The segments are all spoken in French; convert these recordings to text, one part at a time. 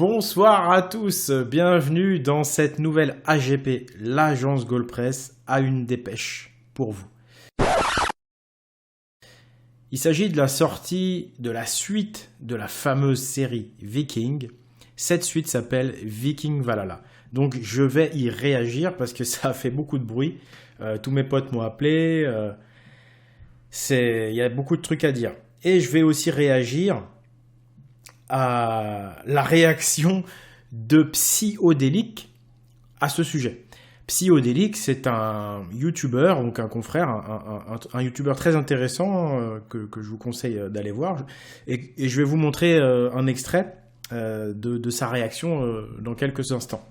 Bonsoir à tous, bienvenue dans cette nouvelle AGP, l'agence Goldpress a une dépêche pour vous. Il s'agit de la sortie de la suite de la fameuse série Viking. Cette suite s'appelle Viking Valhalla. Donc je vais y réagir parce que ça a fait beaucoup de bruit. Tous mes potes m'ont appelé. Il y a beaucoup de trucs à dire. Et je vais aussi réagir à la réaction de Psyodélique à ce sujet. Psyodélique, c'est un YouTuber, donc un confrère, un YouTuber très intéressant que je vous conseille d'aller voir. Et je vais vous montrer un extrait de sa réaction dans quelques instants.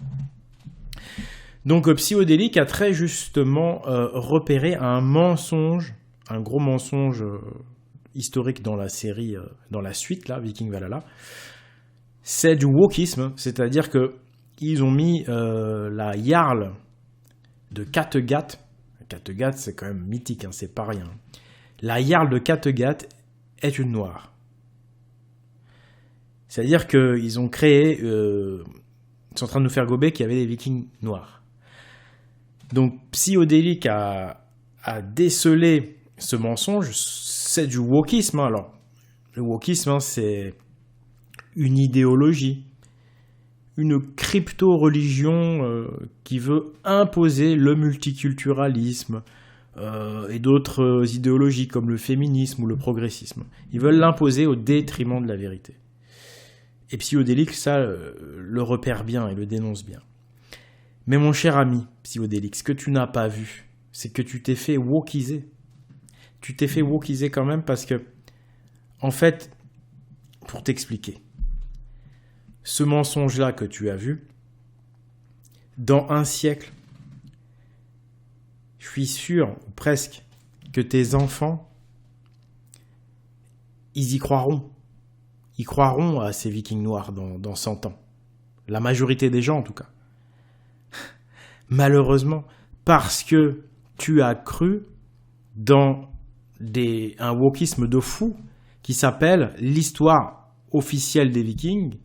Donc Psyodélique a très justement repéré un mensonge, un gros mensonge historique dans la série, dans la suite, là, Viking Valhalla. C'est du wokisme, c'est-à-dire qu'ils ont mis la Jarl de Kattegat. Kattegat, c'est quand même mythique, hein, c'est pas rien. La Jarl de Kattegat est une noire. C'est-à-dire qu'ils ont créé... ils sont en train de nous faire gober qu'il y avait des vikings noirs. Donc, Psyodélique a décelé ce mensonge. C'est du wokisme. Alors, le wokisme, c'est une idéologie, une crypto-religion qui veut imposer le multiculturalisme et d'autres idéologies comme le féminisme ou le progressisme. Ils veulent l'imposer au détriment de la vérité. Et Psyodélique, ça, le repère bien et le dénonce bien. Mais mon cher ami Psyodélique, ce que tu n'as pas vu, c'est que tu t'es fait wokiser. Tu t'es fait wokiser quand même parce que, en fait, pour t'expliquer, ce mensonge-là que tu as vu, dans un siècle, je suis sûr, ou presque, que tes enfants, ils y croiront. Ils croiront à ces vikings noirs dans 100 ans. La majorité des gens, en tout cas. Malheureusement, parce que tu as cru dans un wokisme de fou qui s'appelle l'histoire officielle des Vikings,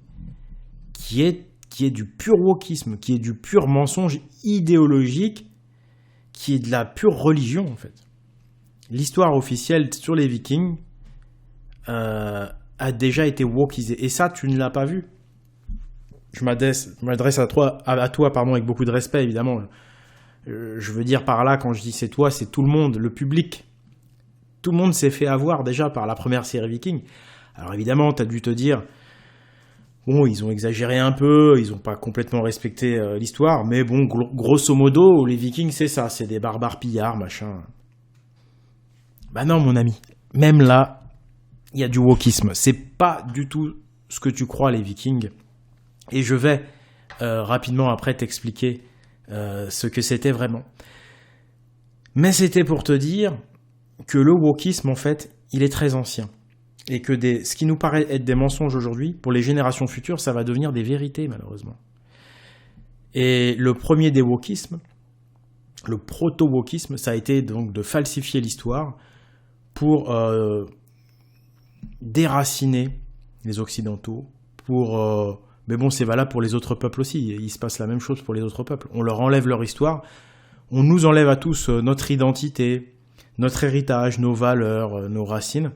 qui est du pur wokisme, qui est du pur mensonge idéologique, qui est de la pure religion en fait. L'histoire officielle sur les Vikings a déjà été wokisée, et ça tu ne l'as pas vu. Je m'adresse à toi avec beaucoup de respect évidemment. Je veux dire par là, quand je dis c'est toi, c'est tout le monde, le public. Tout le monde s'est fait avoir déjà par la première série Viking. Alors évidemment, tu as dû te dire, bon, ils ont exagéré un peu, ils n'ont pas complètement respecté l'histoire, mais bon, grosso modo, les Vikings, c'est ça, c'est des barbares pillards, machin. Bah non, mon ami, même là, il y a du wokisme. C'est pas du tout ce que tu crois, les Vikings. Et je vais rapidement après t'expliquer ce que c'était vraiment. Mais c'était pour te dire que le wokisme, en fait, il est très ancien. Et que ce qui nous paraît être des mensonges aujourd'hui, pour les générations futures, ça va devenir des vérités, malheureusement. Et le premier des wokismes, le proto-wokisme, ça a été donc de falsifier l'histoire pour déraciner les Occidentaux, mais bon, c'est valable pour les autres peuples aussi. Il se passe la même chose pour les autres peuples. On leur enlève leur histoire, on nous enlève à tous notre identité, notre héritage, nos valeurs, nos racines,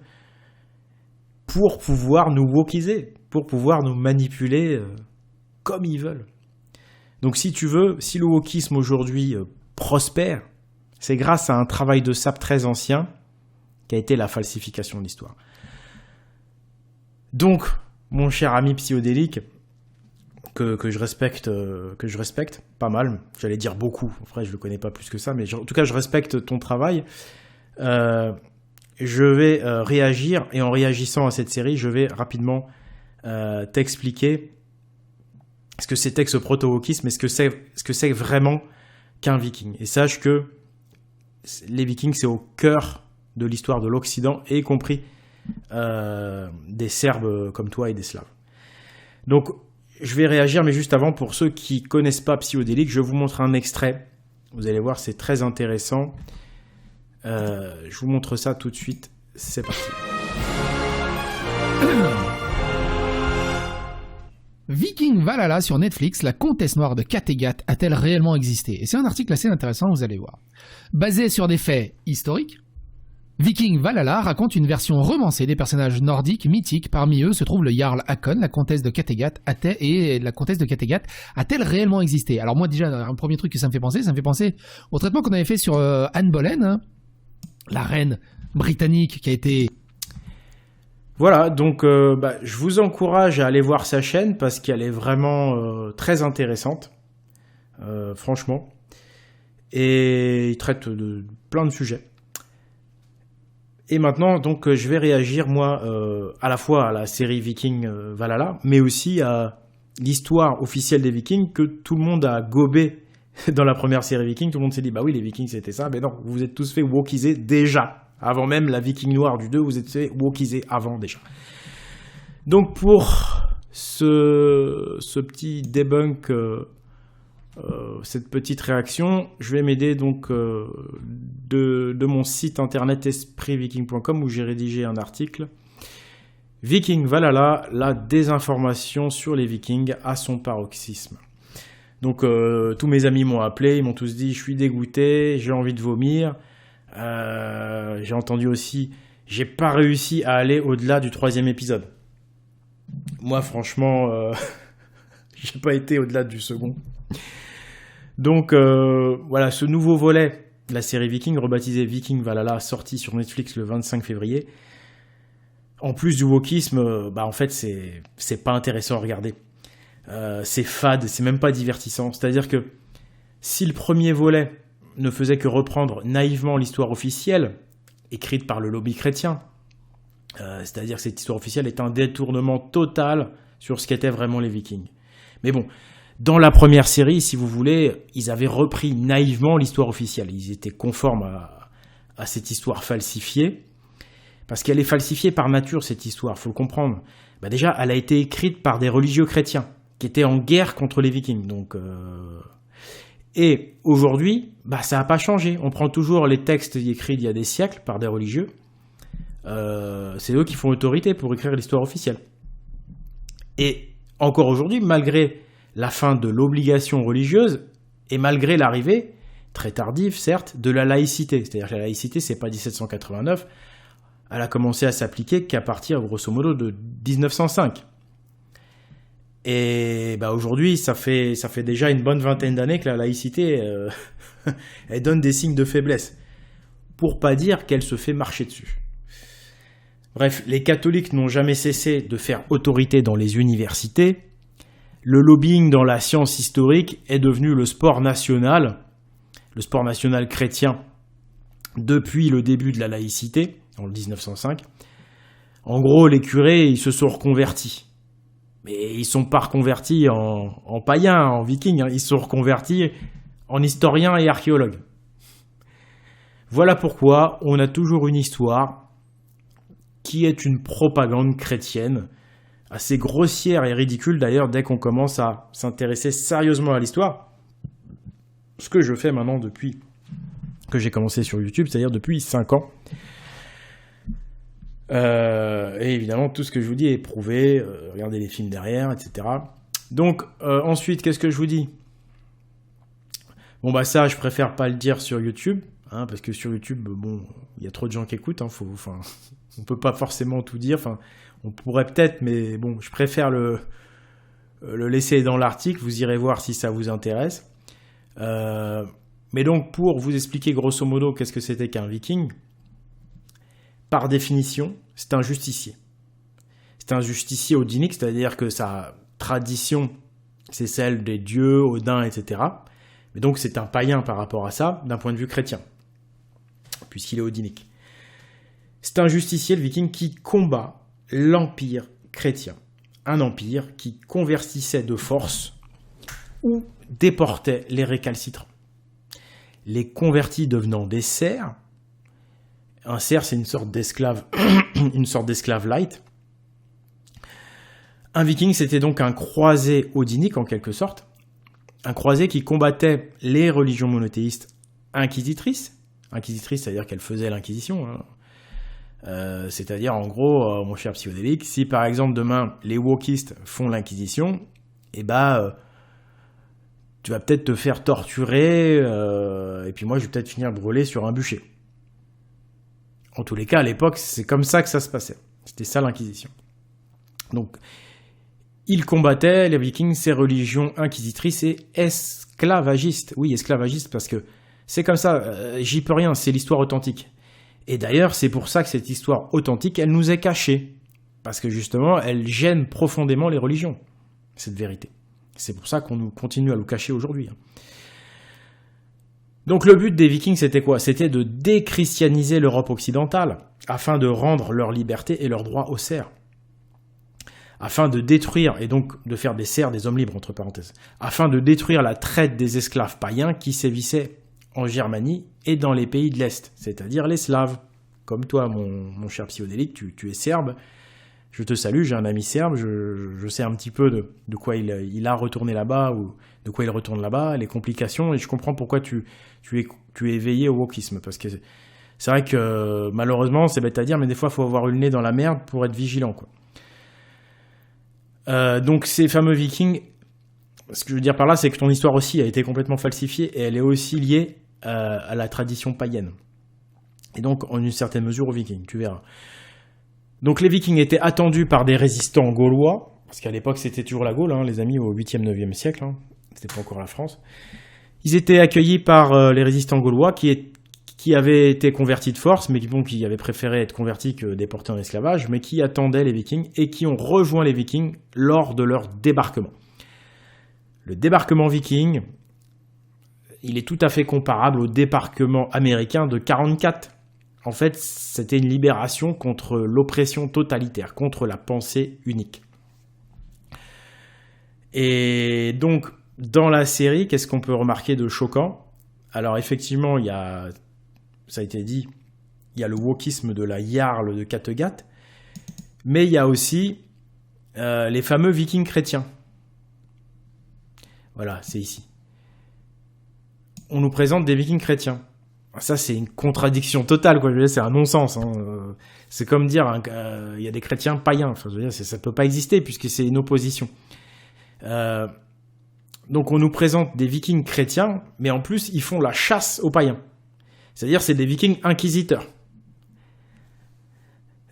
pour pouvoir nous wokiser, pour pouvoir nous manipuler comme ils veulent. Donc si tu veux, si le wokisme aujourd'hui prospère, c'est grâce à un travail de sape très ancien qui a été la falsification de l'histoire. Donc, mon cher ami Psyodélique, que je respecte pas mal, j'allais dire beaucoup, après je le connais pas plus que ça, mais en tout cas je respecte ton travail. Je vais réagir, et en réagissant à cette série, je vais rapidement t'expliquer ce que c'était que ce proto-wokisme et ce que c'est vraiment qu'un viking. Et sache que les vikings, c'est au cœur de l'histoire de l'Occident, y compris des Serbes comme toi et des Slaves. Donc, je vais réagir, mais juste avant, pour ceux qui ne connaissent pas Psyodélique, je vous montre un extrait. Vous allez voir, c'est très intéressant. Je vous montre ça tout de suite. C'est parti. Viking Valhalla sur Netflix, la comtesse noire de Kattegat a-t-elle réellement existé? Et c'est un article assez intéressant, vous allez voir. Basé sur des faits historiques, Viking Valhalla raconte une version romancée des personnages nordiques mythiques. Parmi eux se trouve le Jarl Hakon, la comtesse de Kattegat. Et la comtesse de Kattegat a-t-elle réellement existé? Alors moi déjà, un premier truc que ça me fait penser au traitement qu'on avait fait sur Anne Boleyn, hein, la reine britannique qui a été... Voilà, donc je vous encourage à aller voir sa chaîne parce qu'elle est vraiment très intéressante, franchement. Et il traite de plein de sujets. Et maintenant, donc, je vais réagir, moi, à la fois à la série Viking Valhalla, mais aussi à l'histoire officielle des Vikings que tout le monde a gobé dans la première série Viking. Tout le monde s'est dit, bah oui, les Vikings c'était ça. Mais non, vous vous êtes tous fait wokiser déjà. Avant même la Viking noire du 2, vous êtes fait wokiser avant déjà. Donc pour ce petit debunk, cette petite réaction, je vais m'aider donc de mon site internet espritviking.com où j'ai rédigé un article. Viking Valhalla, la désinformation sur les Vikings à son paroxysme. Donc tous mes amis m'ont appelé, ils m'ont tous dit je suis dégoûté, j'ai envie de vomir. J'ai entendu aussi j'ai pas réussi à aller au-delà du 3e épisode. Moi franchement j'ai pas été au-delà du second. Donc voilà, ce nouveau volet de la série Viking, rebaptisé Viking Valhalla, sorti sur Netflix le 25 février. En plus du wokisme, en fait c'est pas intéressant à regarder. C'est fade, c'est même pas divertissant. C'est-à-dire que si le premier volet ne faisait que reprendre naïvement l'histoire officielle, écrite par le lobby chrétien, c'est-à-dire que cette histoire officielle est un détournement total sur ce qu'étaient vraiment les Vikings. Mais bon, dans la première série, si vous voulez, ils avaient repris naïvement l'histoire officielle. Ils étaient conformes à cette histoire falsifiée, parce qu'elle est falsifiée par nature, cette histoire, faut le comprendre. Déjà, elle a été écrite par des religieux chrétiens, qui étaient en guerre contre les Vikings. Donc, et aujourd'hui, ça n'a pas changé. On prend toujours les textes écrits il y a des siècles par des religieux. C'est eux qui font autorité pour écrire l'histoire officielle. Et encore aujourd'hui, malgré la fin de l'obligation religieuse, et malgré l'arrivée, très tardive certes, de la laïcité. C'est-à-dire que la laïcité, c'est pas 1789, elle a commencé à s'appliquer qu'à partir, grosso modo, de 1905. Et aujourd'hui, ça fait déjà une bonne vingtaine d'années que la laïcité, elle donne des signes de faiblesse. Pour pas dire qu'elle se fait marcher dessus. Bref, les catholiques n'ont jamais cessé de faire autorité dans les universités. Le lobbying dans la science historique est devenu le sport national chrétien, depuis le début de la laïcité, en 1905. En gros, les curés, ils se sont reconvertis. Mais ils ne sont pas reconvertis en païens, en vikings, ils se sont reconvertis en historiens et archéologues. Voilà pourquoi on a toujours une histoire qui est une propagande chrétienne, assez grossière et ridicule d'ailleurs dès qu'on commence à s'intéresser sérieusement à l'histoire. Ce que je fais maintenant depuis que j'ai commencé sur YouTube, c'est-à-dire depuis 5 ans. Et évidemment, tout ce que je vous dis est prouvé, regardez les films derrière, etc. Donc, ensuite, qu'est-ce que je vous dis? Ça, je préfère pas le dire sur YouTube, parce que sur YouTube, il y a trop de gens qui écoutent, on peut pas forcément tout dire, on pourrait peut-être, mais je préfère le laisser dans l'article, vous irez voir si ça vous intéresse. Mais donc, pour vous expliquer grosso modo qu'est-ce que c'était qu'un viking, par définition, c'est un justicier. C'est un justicier odinique, c'est-à-dire que sa tradition, c'est celle des dieux, Odin, etc. Mais donc, c'est un païen par rapport à ça, d'un point de vue chrétien, puisqu'il est odinique. C'est un justicier, le viking, qui combat l'empire chrétien. Un empire qui convertissait de force ou déportait les récalcitrants. Les convertis devenant des serfs. Un serf, c'est une sorte d'esclave, light. Un viking, c'était donc un croisé odinique, en quelque sorte. Un croisé qui combattait les religions monothéistes inquisitrices. Inquisitrice, c'est-à-dire qu'elle faisait l'inquisition. C'est-à-dire, en gros, mon cher psychodélique, si par exemple demain, les wokistes font l'inquisition, et tu vas peut-être te faire torturer, et puis moi je vais peut-être finir brûlé sur un bûcher. En tous les cas, à l'époque, c'est comme ça que ça se passait. C'était ça l'Inquisition. Donc, ils combattaient, les Vikings, ces religions inquisitrices et esclavagistes. Oui, esclavagistes, parce que c'est comme ça, j'y peux rien, c'est l'histoire authentique. Et d'ailleurs, c'est pour ça que cette histoire authentique, elle nous est cachée. Parce que justement, elle gêne profondément les religions, cette vérité. C'est pour ça qu'on continue à nous cacher aujourd'hui. Donc le but des Vikings, c'était quoi? C'était de déchristianiser l'Europe occidentale, afin de rendre leur liberté et leurs droits aux serfs. Afin de détruire, et donc de faire des serfs des hommes libres, entre parenthèses, afin de détruire la traite des esclaves païens qui sévissaient en Germanie et dans les pays de l'Est, c'est-à-dire les Slaves. Comme toi, mon cher Psychodélique, tu es serbe, je te salue, j'ai un ami serbe, je sais un petit peu de quoi il a retourné là-bas, ou de quoi il retourne là-bas, les complications, et je comprends pourquoi tu es éveillé au wokisme, parce que c'est vrai que malheureusement, c'est bête à dire, mais des fois, il faut avoir eu le nez dans la merde pour être vigilant, quoi. Donc ces fameux Vikings, ce que je veux dire par là, c'est que ton histoire aussi a été complètement falsifiée et elle est aussi liée à la tradition païenne. Et donc en une certaine mesure aux Vikings, tu verras. Donc les Vikings étaient attendus par des résistants gaulois, parce qu'à l'époque c'était toujours la Gaule, les amis, au 8e, 9e siècle, c'était pas encore la France. Ils étaient accueillis par les résistants gaulois qui avaient été convertis de force, mais qui avaient préféré être convertis que déportés en esclavage, mais qui attendaient les Vikings et qui ont rejoint les Vikings lors de leur débarquement. Le débarquement viking, il est tout à fait comparable au débarquement américain de 1944. En fait, c'était une libération contre l'oppression totalitaire, contre la pensée unique. Et donc, dans la série, qu'est-ce qu'on peut remarquer de choquant? Alors effectivement, ça a été dit, il y a le wokisme de la Jarl de Kattegat, mais il y a aussi les fameux Vikings chrétiens. Voilà, c'est ici. On nous présente des Vikings chrétiens. Ça, c'est une contradiction totale, quoi. Je veux dire, c'est un non-sens. C'est comme dire, il y a des chrétiens païens. Enfin, je veux dire, ça ne peut pas exister puisque c'est une opposition. Donc, on nous présente des Vikings chrétiens, mais en plus, ils font la chasse aux païens. C'est-à-dire, c'est des Vikings inquisiteurs.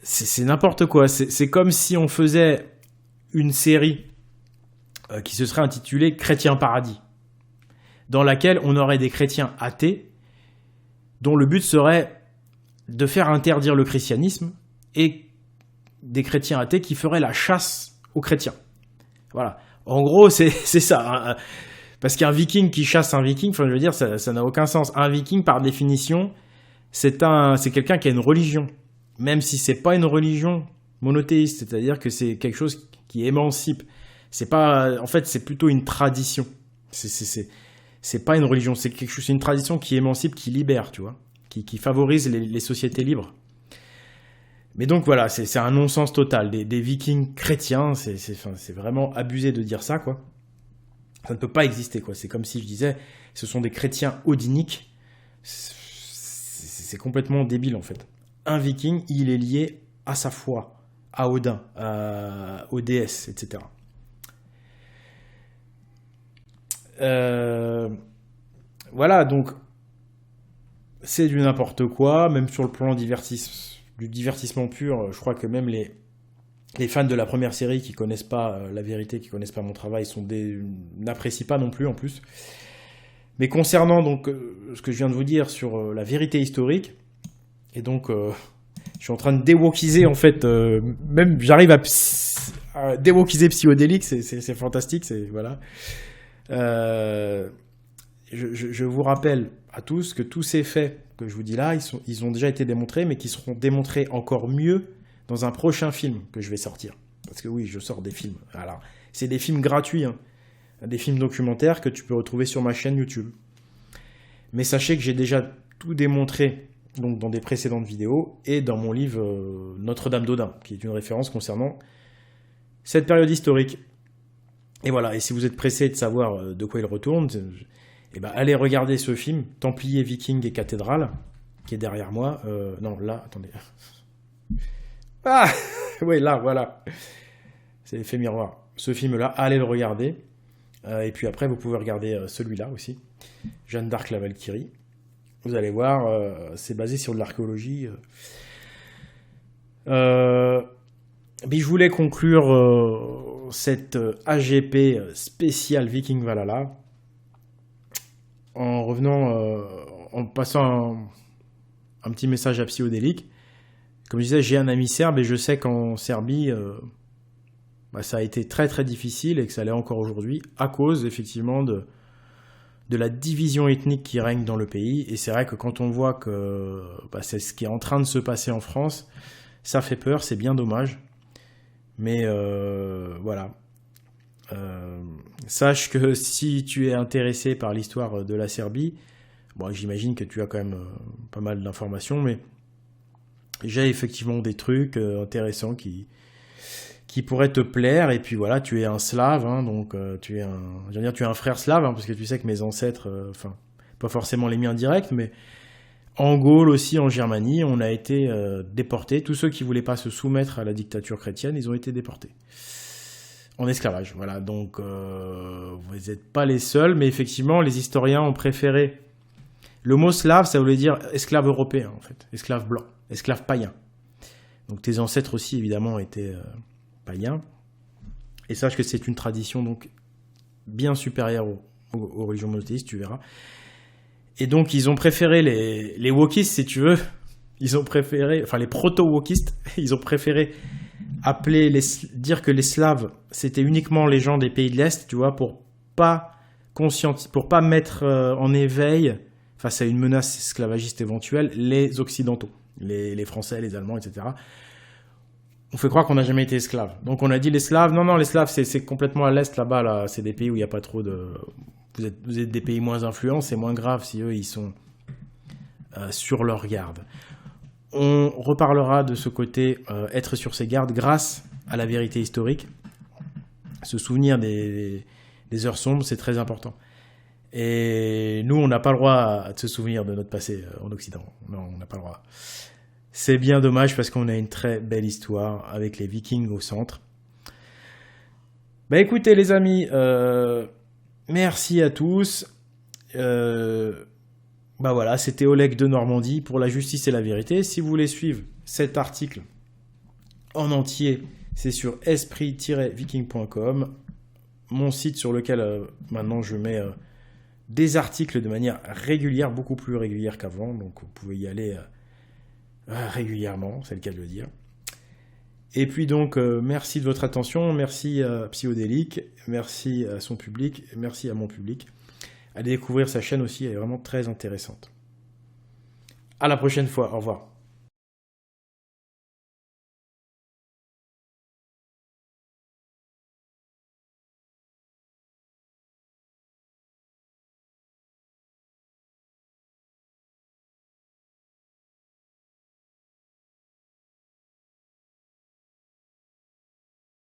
C'est n'importe quoi. C'est comme si on faisait une série qui se serait intitulée Chrétien Paradis, dans laquelle on aurait des chrétiens athées, dont le but serait de faire interdire le christianisme, et des chrétiens athées qui feraient la chasse aux chrétiens. Voilà. En gros, c'est ça. Parce qu'un viking qui chasse un viking, enfin, je veux dire, ça n'a aucun sens. Un viking, par définition, c'est quelqu'un qui a une religion. Même si c'est pas une religion monothéiste, c'est-à-dire que c'est quelque chose qui émancipe. C'est pas, en fait, c'est plutôt une tradition. C'est pas une religion, c'est une tradition qui émancipe, qui libère, tu vois, qui favorise les sociétés libres. Mais donc voilà, c'est un non-sens total. Des vikings chrétiens, c'est vraiment abusé de dire ça, quoi. Ça ne peut pas exister, quoi. C'est comme si je disais, ce sont des chrétiens odiniques. C'est complètement débile, en fait. Un viking, il est lié à sa foi, à Odin, aux déesses, etc. Voilà, donc c'est du n'importe quoi, même sur le plan du divertissement pur. Je crois que même les fans de la première série qui connaissent pas la vérité, qui connaissent pas mon travail, n'apprécient pas non plus en plus. Mais concernant donc ce que je viens de vous dire sur la vérité historique, et donc je suis en train de déwokiser en fait, même j'arrive à déwokiser Psychodélique, c'est fantastique, voilà. Je vous rappelle à tous que tous ces faits que je vous dis là, ils ont déjà été démontrés, mais qui seront démontrés encore mieux dans un prochain film que je vais sortir. Parce que oui, je sors des films. Alors, c'est des films gratuits, des films documentaires que tu peux retrouver sur ma chaîne YouTube. Mais sachez que j'ai déjà tout démontré donc, dans des précédentes vidéos et dans mon livre Notre-Dame d'Odin, qui est une référence concernant cette période historique. Et voilà, et si vous êtes pressé de savoir de quoi il retourne, allez regarder ce film, Templiers, Vikings et Cathédrale, qui est derrière moi. Non, là, attendez. Ah oui, là, voilà. C'est l'effet miroir. ce film-là, allez le regarder. Et puis après, vous pouvez regarder celui-là aussi, Jeanne d'Arc la Valkyrie. Vous allez voir, c'est basé sur de l'archéologie. Mais je voulais conclure cette AGP spéciale Viking Valhalla en revenant, en passant un petit message à Psyodélique. Comme je disais, j'ai un ami serbe et je sais qu'en Serbie, ça a été très très difficile et que ça l'est encore aujourd'hui à cause effectivement de la division ethnique qui règne dans le pays. Et c'est vrai que quand on voit que c'est ce qui est en train de se passer en France, ça fait peur, c'est bien dommage. Mais voilà. Sache que si tu es intéressé par l'histoire de la Serbie, bon, j'imagine que tu as quand même pas mal d'informations, mais j'ai effectivement des trucs intéressants qui pourraient te plaire. Et puis voilà, tu es un slave, hein, donc tu es un frère slave, hein, parce que tu sais que mes ancêtres, pas forcément les miens directs, mais en Gaule aussi, en Germanie, on a été déportés. Tous ceux qui voulaient pas se soumettre à la dictature chrétienne, ils ont été déportés en esclavage. Voilà, donc vous n'êtes pas les seuls, mais effectivement, les historiens ont préféré. Le mot slave, ça voulait dire esclave européen, en fait, esclave blanc, esclave païen. Donc tes ancêtres aussi, évidemment, étaient païens. Et sache que c'est une tradition donc bien supérieure aux religions monothéistes, tu verras. Et donc, ils ont préféré les wokistes, si tu veux. Ils ont préféré, enfin les proto-wokistes, ils ont préféré dire que les Slaves, c'était uniquement les gens des pays de l'Est, tu vois, pour pas mettre en éveil, face à une menace esclavagiste éventuelle, les Occidentaux, les Français, les Allemands, etc. On fait croire qu'on n'a jamais été esclave. Donc on a dit les Slaves, non, les Slaves, c'est complètement à l'Est, là-bas, là, c'est des pays où il n'y a pas trop de... Vous êtes des pays moins influents, c'est moins grave si eux, ils sont sur leur garde. On reparlera de ce côté être sur ses gardes grâce à la vérité historique. Se souvenir des heures sombres, c'est très important. Et nous, on n'a pas le droit de se souvenir de notre passé en Occident. Non, on n'a pas le droit. C'est bien dommage parce qu'on a une très belle histoire avec les Vikings au centre. Bah écoutez les amis, merci à tous. Voilà, c'était Oleg de Normandie pour la justice et la vérité. Si vous voulez suivre cet article en entier, c'est sur esprit-viking.com, mon site sur lequel maintenant je mets des articles de manière régulière, beaucoup plus régulière qu'avant, donc vous pouvez y aller régulièrement, c'est le cas de le dire. Et puis donc, merci de votre attention, merci à Psyodélique, merci à son public, merci à mon public. Allez découvrir sa chaîne aussi, elle est vraiment très intéressante. À la prochaine fois, au revoir.